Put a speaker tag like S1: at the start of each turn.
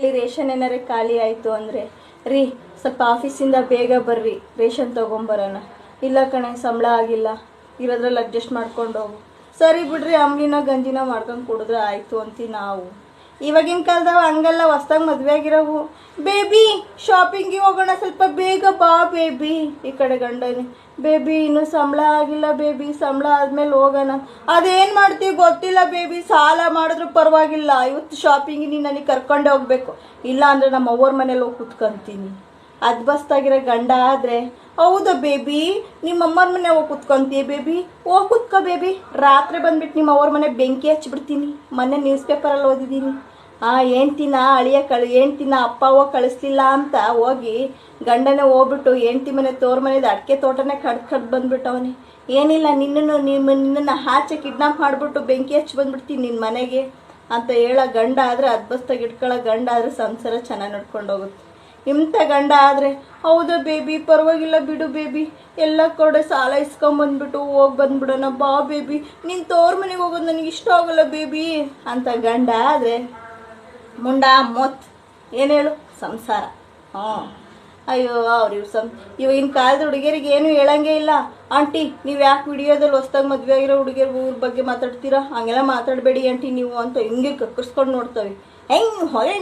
S1: ಇರಲಿ ರೇಷನ್ ಏನಾರೇ ಖಾಲಿ ಆಯಿತು ಅಂದರೆ, ರೀ ಸ್ವಲ್ಪ ಆಫೀಸಿಂದ ಬೇಗ ಬರ್ರಿ ರೇಷನ್ ತೊಗೊಂಬರೋಣ. ಇಲ್ಲ ಕಣೆ ಸಂಬಳ ಆಗಿಲ್ಲ, ಇರೋದ್ರಲ್ಲಿ ಅಡ್ಜಸ್ಟ್ ಮಾಡ್ಕೊಂಡು ಹೋಗು. ಸರಿ ಬಿಡ್ರಿ, ಅಂಬ್ಲಿನ ಗಂಜಿನ ಮಾಡ್ಕೊಂಡು ಕುಡಿದ್ರೆ ಆಯಿತು ಅಂತೀವಿ ನಾವು. ಇವಾಗಿನ ಕಾಲದವ ಹಂಗಲ್ಲ, ಹೊಸ್ದಾಗಿ ಮದುವೆ ಆಗಿರೋವು. ಬೇಬಿ ಶಾಪಿಂಗಿಗೆ ಹೋಗೋಣ, ಸ್ವಲ್ಪ ಬೇಗ ಬಾ ಬೇಬಿ. ಈ ಕಡೆ ಗಂಡನೇ, ಬೇಬಿ ಇನ್ನೂ ಸಂಬಳ ಆಗಿಲ್ಲ ಬೇಬಿ, ಸಂಬಳ ಆದಮೇಲೆ ಹೋಗೋಣ. ಅದೇನು ಮಾಡ್ತೀವಿ ಗೊತ್ತಿಲ್ಲ ಬೇಬಿ, ಸಾಲ ಮಾಡಿದ್ರು ಪರವಾಗಿಲ್ಲ, ಇವತ್ತು ಶಾಪಿಂಗಿಗೆ ನೀನು ನನಗೆ ಕರ್ಕೊಂಡೇ ಹೋಗ್ಬೇಕು, ಇಲ್ಲ ಅಂದರೆ ನಮ್ಮ ಅವ್ವರ ಮನೇಲಿ ಹೋಗಿ ಕುತ್ಕೊತೀನಿ. ಅದು ಬಸ್ತಾಗಿರೋ ಗಂಡ ಆದರೆ, ಹೌದಾ ಬೇಬಿ ನಿಮ್ಮ ಅಮ್ಮರ ಮನೆ ಹೋಗಿ ಕುತ್ಕೊಂತೀಯ ಬೇಬಿ, ಹೋಗಿ ಕುತ್ಕೋ ಬೇಬಿ, ರಾತ್ರಿ ಬಂದುಬಿಟ್ಟು ನಿಮ್ಮ ಅವ್ರ ಮನೆ ಬೆಂಕಿ ಹಚ್ಚಿಬಿಡ್ತೀನಿ, ಮೊನ್ನೆ ನ್ಯೂಸ್ ಪೇಪರಲ್ಲಿ ಓದಿದ್ದೀನಿ. ಹೆಂಡ್ತಿನ ಹೆಂಡ್ತಿನ ಅಪ್ಪ ಹೋಗಿ ಕಳಿಸ್ಲಿಲ್ಲ ಅಂತ ಹೋಗಿ ಗಂಡನೇ ಹೋಗ್ಬಿಟ್ಟು ಹೆಂಡ್ತಿ ಮನೆ ತೋರ್ ಮನೆದು ಅಡಿಕೆ ತೋಟನೇ ಕಡ್ದು ಬಂದ್ಬಿಟ್ಟವನಿ. ಏನಿಲ್ಲ ನಿನ್ನನ್ನು ಆಚೆ ಕಿಡ್ನಾಪ್ ಮಾಡಿಬಿಟ್ಟು ಬೆಂಕಿ ಹಚ್ಚಿ ಬಂದ್ಬಿಡ್ತೀನಿ ನಿನ್ನ ಮನೆಗೆ ಅಂತ ಹೇಳೋ ಗಂಡ ಆದರೆ, ಅದ್ಬಸ್ತಾಗಿ ಇಟ್ಕೊಳ್ಳೋ ಗಂಡ ಆದರೆ ಸಂಸಾರ ಚೆನ್ನಾಗಿ ನಡ್ಕೊಂಡು ಹೋಗುತ್ತೆ. ಇಂಥ ಗಂಡ ಆದರೆ, ಹೌದಾ ಬೇಬಿ ಪರವಾಗಿಲ್ಲ ಬಿಡು ಬೇಬಿ, ಎಲ್ಲ ಕಡೆ ಸಾಲ ಇಸ್ಕೊಂಬಂದ್ಬಿಟ್ಟು ಹೋಗಿ ಬಂದ್ಬಿಡೋಣ ಬಾ ಬೇಬಿ, ನಿನ್ನ ತೋರ್ ಮನೆಗೆ ಹೋಗೋದು ನನಗೆ ಇಷ್ಟ ಆಗಲ್ಲ ಬೇಬಿ ಅಂತ ಗಂಡ ಆದರೆ, ಮುಂಡ ಮೊತ್ ಏನು ಹೇಳು ಸಂಸಾರ. ಅಯ್ಯೋ ಇವಾಗಿನ ಕಾಲದ ಹುಡುಗಿಯರಿಗೆ ಏನು ಹೇಳಂಗೇ ಇಲ್ಲ. ಆಂಟಿ ನೀವು ಯಾಕೆ ವಿಡಿಯೋದಲ್ಲಿ ಹೊಸ್ದಾಗಿ ಮದುವೆ ಆಗಿರೋ ಹುಡುಗಿಯರ ಊರ ಬಗ್ಗೆ ಮಾತಾಡ್ತೀರಾ, ಹಂಗೆಲ್ಲ ಮಾತಾಡಬೇಡಿ ಆಂಟಿ ನೀವು ಅಂತ ಹಿಂಗೆ ಕಕ್ಕರ್ಸ್ಕೊಂಡು ನೋಡ್ತವೆ. ಹೆಂಗೆ ಹೊಳೆ